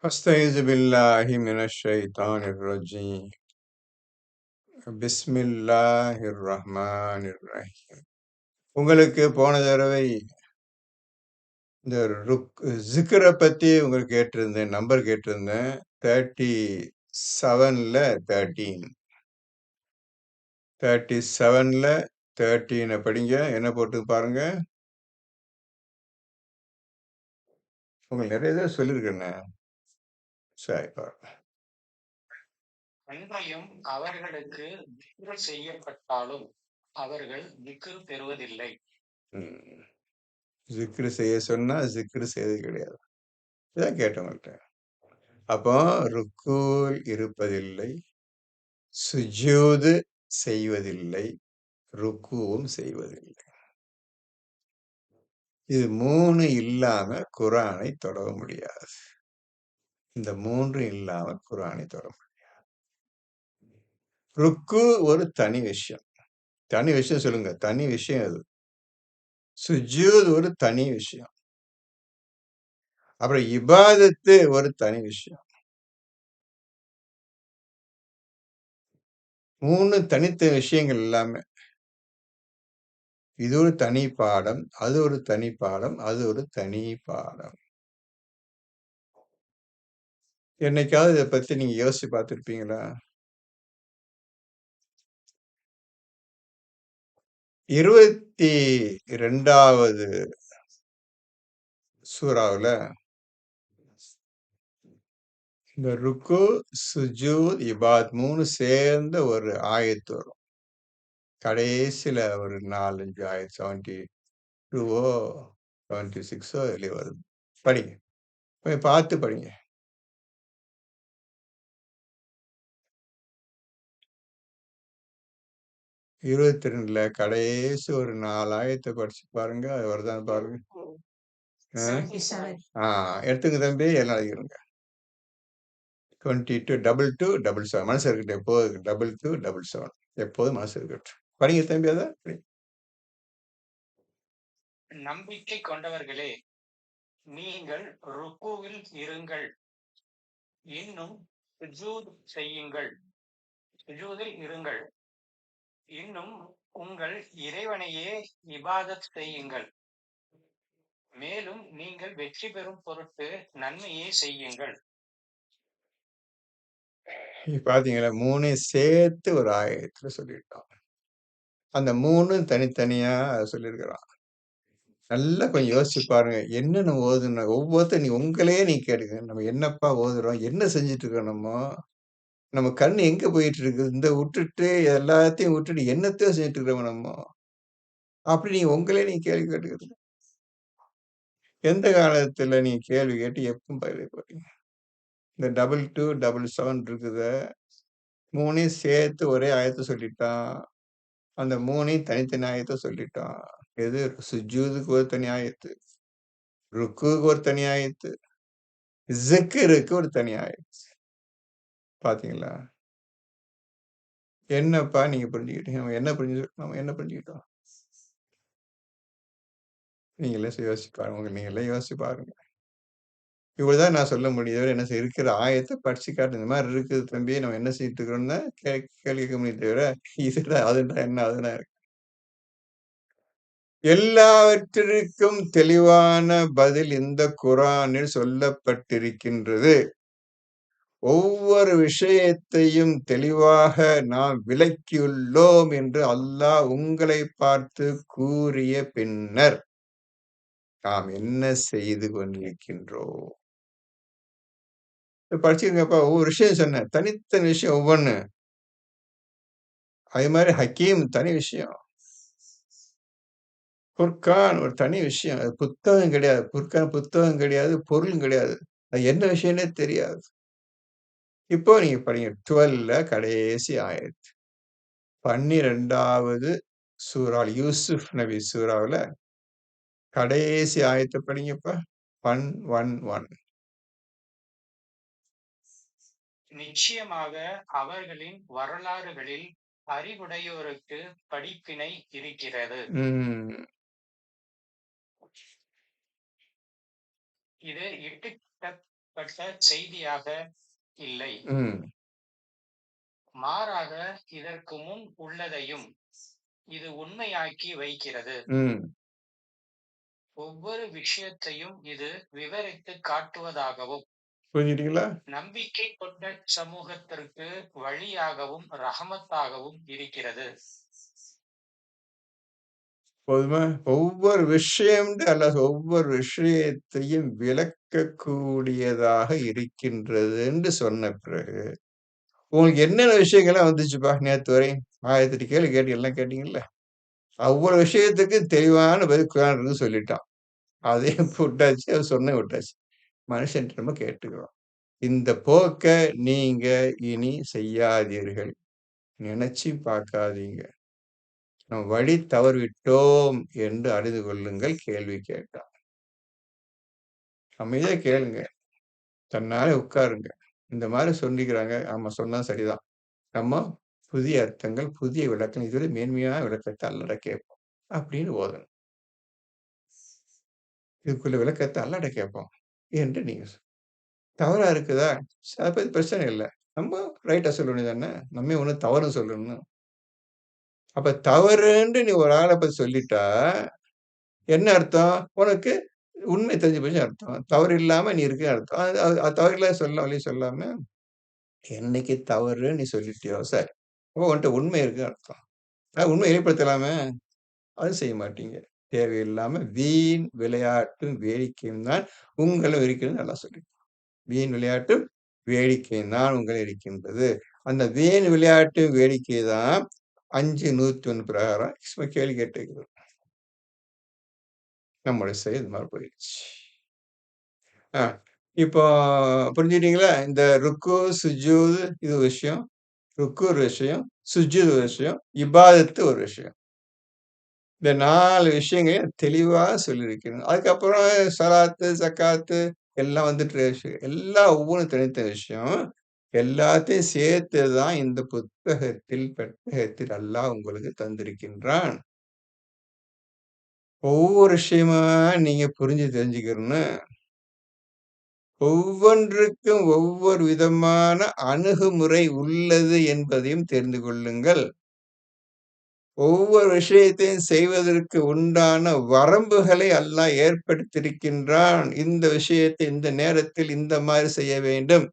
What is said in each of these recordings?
أستعيذ بالله من الشيطان الرجيم بسم الله الرحمن الرحيم. உங்களுக்கு போன தடவை இந்த ஜிக்ரை பத்தி உங்களுக்கு கேட்டிருந்தேன், நம்பர் கேட்டிருந்தேன். 37ல 13 37ல 13 படிங்க. என்ன போட்டு பாருங்க. உங்களுக்கு நிறைய தடவை சொல்லியிருக்கேண்ணே. சரி பாருங்க. அன்றையும் அவர்களுக்கு திக்ரு செய்யப்பட்டாலும் அவர்கள் திக்ரு பெறுவதில்லை. ஜிக்ரு செய்ய சொன்னா ஜிக்ரு செய்வது கிடையாது. இதான் கேட்டவங்கள்ட்ட. அப்போ ருக்கூல் இருப்பதில்லை, சுஜூது செய்வதில்லை, ருக்குவும் செய்வதில்லை. இது 3 இல்லாம குர்ஆனை தொட முடியாது. இந்த 3 இல்லாம குர்ஆனை தொட முடியாது. ருக்கு ஒரு தனி விஷயம். தனி விஷயம் சொல்லுங்க. தனி விஷயம் அது. சுஜூத் ஒரு தனி விஷயம். அப்புறம் இபாதத்து ஒரு தனி விஷயம். 3 தனித்த விஷயங்கள் எல்லாமே. இது ஒரு தனி பாடம், அது ஒரு தனி பாடம், அது ஒரு தனி பாடம். என்னைக்காவது இத பத்தி நீங்க யோசிச்சு பார்த்திருப்பீங்களா? 22வது சூராவுல இந்த ருக்கு, சுஜூத், இபாத் 3 சேர்ந்த ஒரு ஆயத்து வரும். கடைசில ஒரு 4, 5 ஆயத் 72ஓ 76ஓ இதுலயே வருது. படிங்க. போய் பார்த்து படிங்க. 22ல கடைசி ஒரு 4 ஆயத்த படிச்சு பாருங்க. அது வருதான்னு பாருங்க. ஆ? 77. எடுத்துங்க தம்பி. எல்லாம் எழுதிருங்க. 22 22 77 மனசு இருக்கட்டும். எப்போதும் 22 77 எப்போதும் மனசு இருக்கட்டும். படிங்க தம்பி அத. நம்பிக்கை கொண்டவர்களே, நீங்கள் ருக்குவில் இருங்கள், இன்னும் சுஜூதில் இருங்கள், இன்னும் உங்கள் இறைவனையே இபாதத் செய்யுங்கள், மேலும் நீங்கள் வெற்றி பெறும் பொருட்டு நன்மையே செய்யுங்கள். பாத்தீங்களா? 3 சேர்த்து ஒரு ஆயத்துல சொல்லிட்டான். அந்த 3 தனித்தனியா சொல்லியிருக்கிறான். நல்லா கொஞ்சம் யோசிச்சு பாருங்க. என்னென்ன ஓதுன ஒவ்வொருத்தர் உங்களையே நீ கேளுங்க. நம்ம என்னப்பா ஓதுறோம்? என்ன செஞ்சுட்டு இருக்கோம் நம்ம? நம்ம கண்ணு எங்க போயிட்டு இருக்கு? இந்த விட்டுட்டு எல்லாத்தையும் விட்டுட்டு என்னத்தையும் செஞ்சுட்டு இருக்கிறோம் நம்ம? அப்படி நீங்க உங்களே நீங்க கேள்வி கேட்டுக்கிறீங்க. எந்த காலத்துல நீங்க கேள்வி கேட்டு எப்ப பதில் போறீங்க? இந்த 22, 77 இருக்குதே 3யும் சேர்த்து ஒரே ஆயத்த சொல்லிட்டான். அந்த 3யும் தனித்தனி ஆயத்த சொல்லிட்டான். எது சுஜூதுக்கு ஒரு தனி ஆயத்து, ருக்குக்கு ஒரு தனி ஆயத்து, ஸிக்ருக்கு ஒரு தனி ஆயத்து. பாத்தீங்களா? என்னப்பா நீங்க புரிஞ்சுக்கிட்டீங்க? நம்ம என்ன புரிஞ்சுக்கிட்டோம்? நீங்களே யோசிச்சு பாருங்க. நீங்களே யோசிச்சு பாருங்க. இவ்வளவுதான் நான் சொல்ல முடியும். என்ன இருக்கிற ஆயத்த படிச்சு காட்டு. இந்த மாதிரி இருக்குது தம்பி. நம்ம என்ன செஞ்சுட்டு இருக்கிறோம்னு கேள்வி கேட்க முடியும் தவிர, இதுடா அதுடா என்ன அதுடா எல்லாவற்றிற்கும் தெளிவான பதில் இந்த குர்ஆனில் சொல்லப்பட்டிருக்கின்றது. ஒவ்வொரு விஷயத்தையும் தெளிவாக நாம் விளக்கியுள்ளோம் என்று அல்லாஹ் உங்களை பார்த்து கூறிய பின்னர் நாம் என்ன செய்து கொண்டிருக்கின்றோம்? படிச்சுக்கங்கப்பா. ஒவ்வொரு விஷயம் சொன்னேன். தனித்தனி விஷயம் ஒவ்வொன்னு. அதே மாதிரி ஹக்கீம் தனி விஷயம். குர்ஆன் ஒரு தனி விஷயம். அது புத்தகம் கிடையாது. குர்ஆன் புத்தகம் கிடையாது, பொருளும் கிடையாது. அது என்ன விஷயம்னே தெரியாது. இப்போ நீங்க படிங்க. 12ல கடைசி ஆயத். 12வது சூரா யூசுப் நபி சூராவுல கடைசி ஆயத்த படிங்கப்பா. 111. நிச்சயமாக அவர்களின் வரலாறுகளில் அறிவுடையோருக்கு படிப்பினை இருக்கிறது. இது இட்டுக்கட்டப்பட்ட செய்தியாக இல்லை. ம். மாறாக இதற்கு முன் உள்ளதையும் இது உண்மையாக்கி வைக்கிறது. ம். ஒவ்வொரு விஷயத்தையும் இது விவரித்து காட்டுவதாகவும் புரிஞ்சுட்டீங்களா? நம்பிக்கை கொண்ட சமூகத்திற்கு வழியாகவும் ரஹமத்தாகவும் இருக்கிறது. போதுமா? ஒவ்வொரு விஷயம்ன்ட்டு அல்லாஹ் ஒவ்வொரு விஷயத்தையும் விளக்கக்கூடியதாக இருக்கின்றதுன்னு சொன்ன பிறகு, உங்களுக்கு என்னென்ன விஷயங்கள்லாம் வந்துச்சுப்பா நேத்து வரையும்? 1008 கேள்வி கேட்டு எல்லாம் கேட்டீங்கல்ல? ஒவ்வொரு விஷயத்துக்கும் தெளிவான பதில் குர்ஆன் இருந்து சொல்லிட்டான். அதையும் விட்டாச்சு, அது சொன்ன விட்டாச்சு. மனுஷன்ட்ட நம்ம கேட்டுக்கிறோம். இந்த போக்க நீங்க இனி செய்யாதீர்கள். நினைச்சு பார்க்காதீங்க. நாம் வழி தவறிவிட்டோம் என்று அறிந்து கொள்ளுங்கள் கேள்வி கேட்டான். அமைதியா கேளுங்க. தன்னாலே உட்காருங்க. இந்த மாரி சொல்லிக்கிறாங்க. ஆமா சொன்னா சரிதான். நம்ம புதிய அர்த்தங்கள், புதிய விளக்கம் இதுவிட மேன்மையான விளக்கத்த அல்லாஹ்ட்ட கேட்போம். அப்படின்னு ஓதணும். இதுக்குள்ள விளக்கத்த அல்லாஹ்ட்ட கேட்போம். என்று நீங்க தவறா இருக்குதா? அத பத்தி பிரச்சனை இல்ல. நம்ம ரைட்டா சொல்ல வேண்டியது தானே. நம்ம ஏன் ஒண்ணும் தவறுன்னு சொல்லணும். அப்ப தவறுன்ட்டு நீ ஒரு ஆள பத்தி சொல்லிட்டா, என்ன அர்த்தம்? உனக்கு உண்மை தெரிஞ்சு போச்சுன்னு அர்த்தம். தவறு இல்லாம நீ இருக்கன்னு அர்த்தம். அது அது அது தவறில்லாத வழி சொல்லாம, என்னைக்கு தவறுன்னு நீ சொல்லிட்டியோ, சரி. அப்போ உன்ட்ட உண்மை இருக்குன்னு அர்த்தம். உண்மைய வெளிப்படுத்தலாமே! அதுவும் செய்ய மாட்டீங்க. தேவையில்லாம வீண் விளையாட்டும், வேடிக்கையும் தான் உங்களும் இருக்கிறதுன்னு நல்லா சொல்லிட்டான். வீண் விளையாட்டும், வேடிக்கையும் தான் உங்களிடம் இருக்கின்றது. அந்த வீண் விளையாட்டு, வேடிக்கை தான் 5:101 பிரகாரம் சும்மா கேள்வி கேட்டுருக்குது. நம்முடைய செயல் இது மாரி போயிடுச்சு. ஆ. இப்போ புரிஞ்சுட்டீங்களா? இந்த ருக்கு, சுஜூது இது ஒரு விஷயம். ருக்கு ஒரு விஷயம். சுஜூது ஒரு விஷயம். இபாதத்து ஒரு விஷயம். இந்த 4 விஷயங்களையும் தெளிவா சொல்லியிருக்கிறேன். அதுக்கப்புறம் ஸலாத்து, ஜக்காத்து எல்லாம் வந்துட்டு விஷயம். எல்லாம் ஒவ்வொன்னும் தனித்தனி விஷயம். எல்லாத்தையும் சேர்த்து தான் இந்த பெட்டகத்தில் அல்லாஹ் உங்களுக்கு தந்திருக்கின்றான். ஒவ்வொரு விஷயமா நீங்க புரிஞ்சு தெரிஞ்சுக்கிறணும். ஒவ்வொன்றுக்கும் ஒவ்வொரு விதமான அணுகுமுறை உள்ளது என்பதையும் தெரிந்து கொள்ளுங்கள். ஒவ்வொரு விஷயத்தையும் செய்வதற்கு உண்டான வரம்புகளை அல்லாஹ் ஏற்படுத்தியிருக்கின்றான். இந்த விஷயத்தை இந்த நேரத்தில் இந்த மாரி செய்ய வேண்டும்.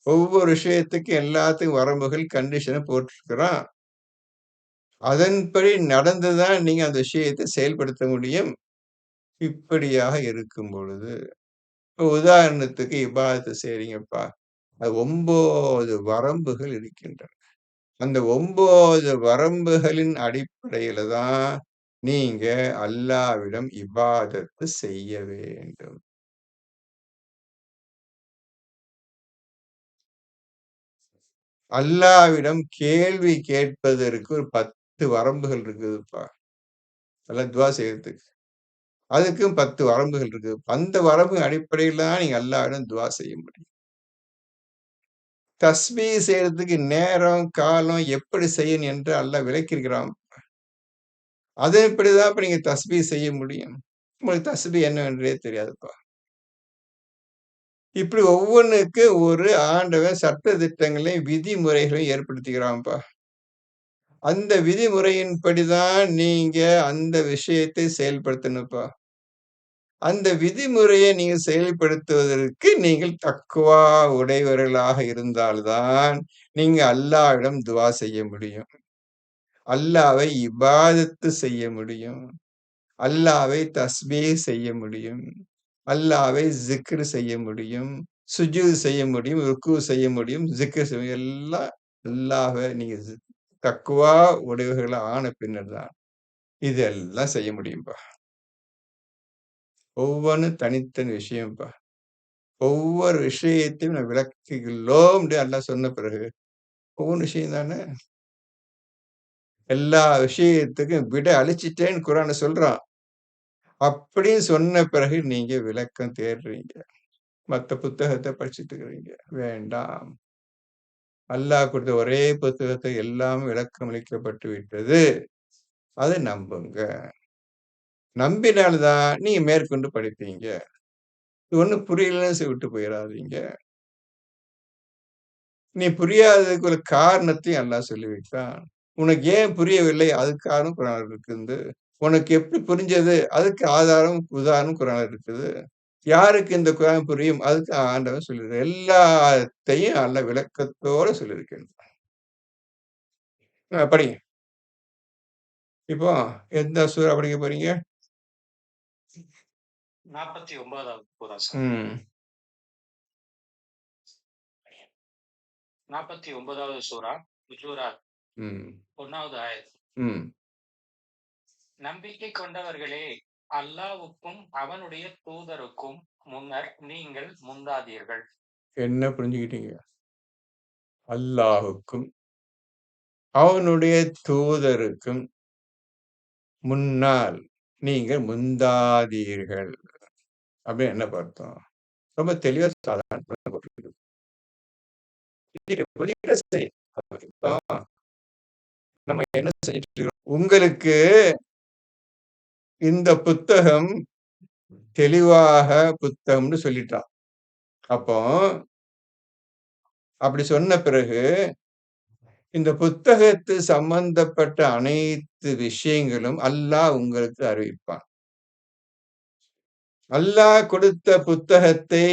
ஒவ்வொரு விஷயத்துக்கும் எல்லாத்துக்கும் வரம்புகள், கண்டிஷன போட்டிருக்கிறான். அதன்படி நடந்து தான் நீங்க அந்த விஷயத்தை செயல்படுத்த முடியும். இப்படியாக இருக்கும் பொழுது, இப்ப உதாரணத்துக்கு இபாதத்து செய்றீங்கப்பா. அது 9 வரம்புகள் இருக்கின்றன. அந்த 9 வரம்புகளின் அடிப்படையில தான் நீங்க அல்லாவிடம் இபாதத்து செய்ய வேண்டும். அல்லாவிடம் கேள்வி கேட்பதற்கு ஒரு 10 வரம்புகள் இருக்குதுப்பா. நல்லா துவா செய்யறதுக்கு. அதுக்கும் 10 வரம்புகள் இருக்குது. அந்த வரம்பு அடிப்படையில தான் நீங்க அல்லாவிடம் துவா செய்ய முடியும். தஸ்பீஹ் செய்றதுக்கு நேரம், காலம் எப்படி செய்யணும் என்று அல்லாஹ் விளக்கியிருக்கிறான். அதன்படி தான் இப்ப நீங்க தஸ்பீஹ் செய்ய முடியும். உங்களுக்கு தஸ்பீஹ் என்னவென்றே தெரியாதுப்பா. இப்படி ஒவ்வொன்னுக்கு ஒரு ஆண்டவன் சட்ட திட்டங்களையும், விதிமுறைகளையும் ஏற்படுத்திக்கிறான்ப்பா. அந்த விதிமுறையின்படி தான் நீங்க அந்த விஷயத்தை செயல்படுத்தணும்ப்பா. அந்த விதிமுறையை நீங்க செயல்படுத்துவதற்கு நீங்கள் தக்வா உடையவர்களாக இருந்தால் தான், நீங்க அல்லாஹ்விடம் துவா செய்ய முடியும். அல்லாஹ்வை இபாதத்து செய்ய முடியும். அல்லாஹ்வை தஸ்பீஹ் செய்ய முடியும். அல்லாஹ்வை ஸிக்ர் செய்ய முடியும். சுஜூத் செய்ய முடியும். ருக்கு செய்ய முடியும். ஸிக்ர் செய்ய முடியும். எல்லாம் அல்லாஹ்வ நீங்க தக்வா உடையவர்களா ஆன பின்னர் தான், இதெல்லாம் செய்ய முடியும்பா. ஒவ்வொன்னும் தனித்தனி விஷயம்ப்பா. ஒவ்வொரு விஷயத்தையும் நான் விளக்குகிறோம்ன்னு அல்லாஹ் சொன்ன பிறகு, ஒவ்வொரு விஷயம் தானே. எல்லா விஷயத்துக்கும் விடை அளிச்சுட்டேன்னு குர்ஆன்ல சொல்றான். அப்படின்னு சொன்ன பிறகு நீங்க விளக்கம் தேடுறீங்க. மத்த புத்தகத்த படிச்சுட்டு இருக்கிறீங்க. வேண்டாம். அல்லாஹ் கொடுத்த ஒரே புத்தகத்தை எல்லாம் விளக்கம் அளிக்கப்பட்டு விட்டது. அதை நம்புங்க. நம்பினால் தான் நீங்க மேற்கொண்டு படிப்பீங்க. இது ஒண்ணும் புரியலன்னு விட்டு போயிறாதீங்க. நீ புரியாததுக்கு ஒரு காரணத்தையும் அல்லாஹ் சொல்லி வைத்தான். உனக்கு ஏன் புரியவில்லை? அதுக்கு காரணம் குர்ஆன்ல இருக்குது. உனக்கு எப்படி புரிஞ்சது? அதுக்கு ஆதாரம், உதாரணம் குர்ஆன்ல இருக்குது. யாருக்கு இந்த குர்ஆன் புரியும்? அதுக்கு ஆண்டவன் சொல்லியிருக்கான். எல்லாத்தையும் அல்லாஹ் விளக்கத்தோட சொல்லியிருக்கின்றான். படிங்க. இப்போ எந்த சூரா படிக்க போறீங்க? 49வது சூரா சார். ம். 49வது சூரா ஹுஜூராத் ம். 1வது ஆயத். ம். நம்பிக்கை கொண்டவர்களே, அல்லாஹ்வுக்கும் அவனுடைய தூதருக்கும் முன்னர் நீங்கள் முந்தாதீர்கள். என்ன புரிஞ்சுக்கிட்டீங்க? அல்லாஹ்வுக்கும், அவனுடைய தூதருக்கும் முன்னால் நீங்கள் முந்தாதீர்கள். அப்படின்னு என்ன அர்த்தம்? ரொம்ப தெளிவா சாதாரணமா போட்டிருக்கு. புரியுற சரி. இப்போ நம்ம என்ன செஞ்சுட்டு இருக்கோம்? உங்களுக்கு இந்த புத்தகம் தெளிவாக புத்தகம்னு சொல்லிட்டான். அப்போ அப்படி சொன்ன பிறகு இந்த புத்தகத்து சம்பந்தப்பட்ட அனைத்து விஷயங்களும் அல்லாஹ் உங்களுக்கு அறிவிப்பான். அல்லாஹ் கொடுத்த புத்தகத்தை,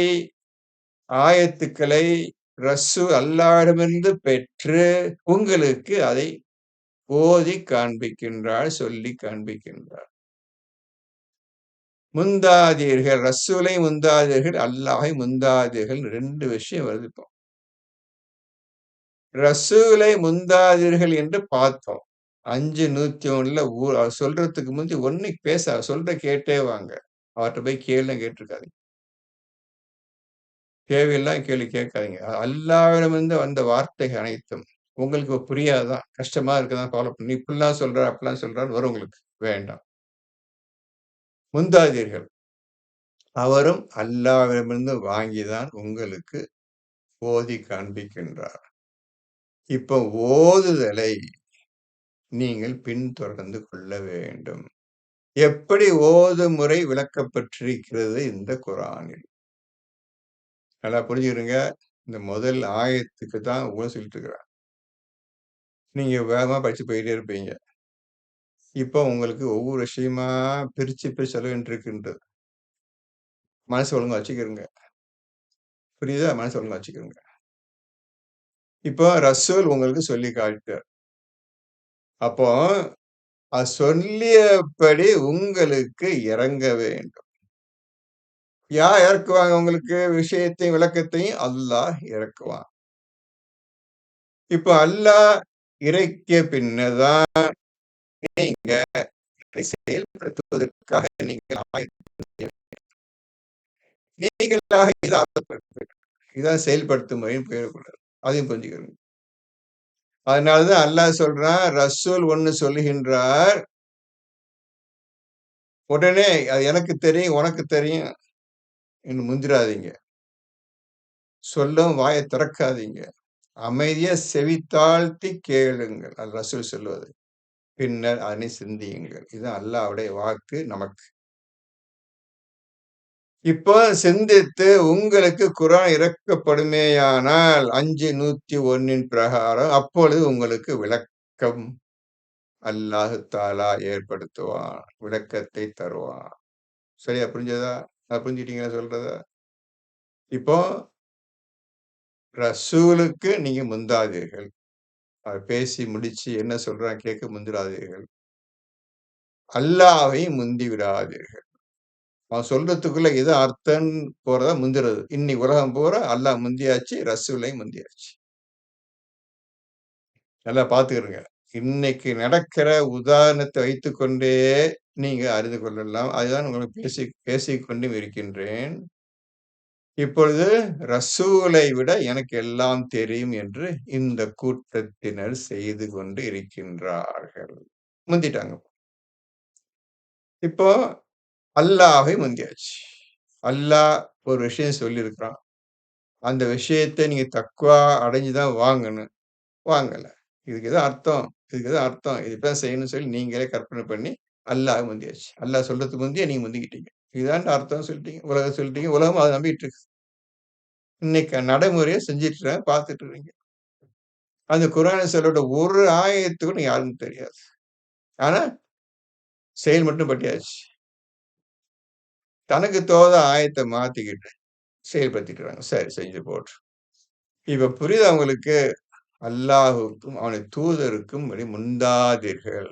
ஆயத்துக்களை ரசூல் அல்லாஹ்விடமிருந்து பெற்று உங்களுக்கு அதை ஓதி காண்பிக்கின்றார், சொல்லி காண்பிக்கின்றார். முந்தாதீர்கள், ரசூலை முந்தாதீர்கள், அல்லாஹை முந்தாதீர்கள் 2 விஷயம் வருது இப்போ. ரசூலை முந்தாதீர்கள் என்று பார்த்தோம். 5:101ல அவர் சொல்றதுக்கு முந்தி ஒண்ணும் சொல்ற கேட்டே வாங்க. அவர்ட்ட போய் கேளுன்னு கேட்டிருக்காதீங்க. தேவையில்லாம கேள்வி கேட்காதீங்க. அல்லாஹ்விடமிருந்து வந்த வார்த்தைகள் அனைத்தும் உங்களுக்கு புரியாதா? கஷ்டமா இருக்குதா? கவலை நீ இப்படிலாம் சொல்ற, அப்படிலாம் சொல்றான்னு வரும் உங்களுக்கு. வேண்டாம். முந்தாதீர்கள். அவரும் அல்லாஹ்விடமிருந்து வாங்கி தான் உங்களுக்கு ஓதி காண்பிக்கின்றார். இப்போ ஓதுதலை நீங்கள் பின்தொடர்ந்து கொள்ள வேண்டும். எப்படி ஓதும் முறை விளக்கப்பட்டிருக்கிறது இந்த குர்ஆனில். நல்லா புரிஞ்சுக்கிடுங்க. இந்த முதல் ஆயத்துக்கு தான் சொல்லிட்டு இருக்கிறேன். நீங்க வேகமா படிச்சு போயிட்டே இருப்பீங்க. இப்போ உங்களுக்கு ஒவ்வொரு விஷயமா பிரிச்சு பிரிச்சு சொல்ல வேண்டியிருக்கின்றது. மனசு ஒழுங்கா வச்சுக்கிருங்க. புரியுதா? மனசு ஒழுங்கா வச்சுக்கிருங்க. இப்போ ரசூல் உங்களுக்கு சொல்லி காட்டார். அப்போ சொல்லியபடி உங்களுக்கு இறங்க வேண்டும். யார் இறக்குவாங்க உங்களுக்கு விஷயத்தையும், விளக்கத்தையும்? அல்லாஹ் இறக்குவான். இப்ப அல்லாஹ் இறக்கிய பின்னதான் நீங்க இதை செயல்படுத்துவதற்காக நீங்கள் நீங்களாக இதான் செயல்படுத்தும் முறைன்னு போயிடக்கூடாது. அதையும் புரிஞ்சுக்கணும். அதனாலதான் அல்லாஹ் சொல்றான், ரசூல் ஒண்ணு சொல்லுகின்றார். உடனே அது எனக்கு தெரியும், உனக்கு தெரியும் என்று முந்திராதீங்க. சொல்லவும் வாயை திறக்காதீங்க. அமைதியா செவி தாழ்த்தி கேளுங்கள். அது ரசூல் சொல்லுவது. பின்னர் அதனை சிந்தியுங்கள். இதுதான் அல்லாஹ்வுடைய வாக்கு நமக்கு. இப்போ சிந்தித்து உங்களுக்கு குர்ஆன் இறக்கப்படுமேயானால் 5:101 பிரகாரம் அப்பொழுது உங்களுக்கு விளக்கம் அல்லாஹ் தஆலா ஏற்படுத்துவான். விளக்கத்தை தருவான். சரியா புரிஞ்சதா? புரிஞ்சுட்டீங்களா சொல்றத? இப்போ ரசூலுக்கு நீங்க முந்தாதீர்கள். அவர் பேசி முடிச்சு என்ன சொல்றான் கேட்க முந்திராதீர்கள். அல்லாஹ்வையும் முந்தி விடாதீர்கள். அவன் சொல்றதுக்குள்ள எது அர்த்தம்ன்னு போறதா முந்துறது. இன்னைக்கு உலகம் பூரா அல்லாஹ் முந்தியாச்சு, ரசூலையும் முந்தியாச்சு. நல்லா பார்த்துக்கிடுங்க. இன்னைக்கு நடக்கிற உதாரணத்தை வைத்துக்கொண்டே நீங்க அறிந்து கொள்ளலாம். அதுதான் உங்களுக்கு பேசிக் கொண்டும் இருக்கின்றேன். இப்பொழுது ரசூலை விட எனக்கு எல்லாம் தெரியும் என்று இந்த கூட்டத்தினர் செய்து கொண்டு இருக்கின்றார்கள். முந்திட்டாங்க. இப்போ அல்லாஹை முந்தியாச்சு. அல்லாஹ் ஒரு விஷயம் சொல்லியிருக்கிறான். அந்த விஷயத்த நீங்க தக்வா அடைஞ்சு தான் வாங்கணும். வாங்கல. இதுக்கு எது அர்த்தம்? இதுக்கு எது அர்த்தம்? இது இப்படிதான் செய்யணும்னு சொல்லி நீங்களே கற்பனை பண்ணி அல்லாஹ் முந்தியாச்சு. அல்லாஹ் சொல்றதுக்கு முந்தியே நீங்க முந்திக்கிட்டீங்க. இதான்டா அர்த்தம் சொல்லிட்டீங்க. உலகம் சொல்லிட்டீங்க. உலகம் அத நம்பிட்டு இருக்கு. இன்னைக்கு நடைமுறையா செஞ்சுட்டு இருக்காங்க, பார்த்துட்டு இருக்கீங்க. அந்த குர்ஆன் சொல்லோட ஒரு ஆயத்து கூட யாருக்கும் தெரியாது. ஆனா, செயல் மட்டும் பட்டியாச்சு. தனக்கு தோத ஆயத்த மாத்திக்கிட்டு செயல்படுத்திக்கிறாங்க. சரி செஞ்சு போட்டும். இப்ப புரியுதா உங்களுக்கு? அல்லாஹுக்கும், அவனுடைய தூதருக்கும் வழி முந்தாதீர்கள்.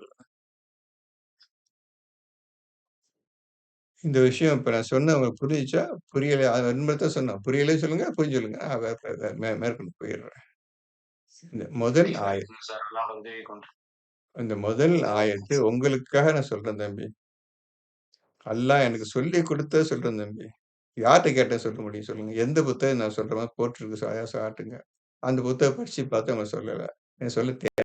இந்த விஷயம் இப்ப நான் சொன்னது உங்களுக்கு புரிஞ்சுச்சா? புரியலையா? அது 2 தான் சொன்னேன். புரியலைன்னு சொல்லுங்க, புரிஞ்சு சொல்லுங்க. நான் மேற்கொண்டு போயிடுறேன். இந்த முதல் புரியுது ஆயத் சார். அல்லாஹ் உதவி கொண்டு. அந்த முதல் ஆயத்து உங்களுக்காக நான் சொல்றேன் தம்பி. அல்லாஹ் எனக்கு சொல்லிக் குடுத்தத சொல்றேன் தம்பி. யார்ட்ட கேட்டா சொல்ல முடியும் சொல்லுங்க? எந்த புத்தகம் நான் சொல்ற மாரி போட்டிருக்கு காட்டுங்க. அந்த புத்தகம் படிச்சு பார்த்து அவங்க சொல்லல. எனக்கு சொல்ல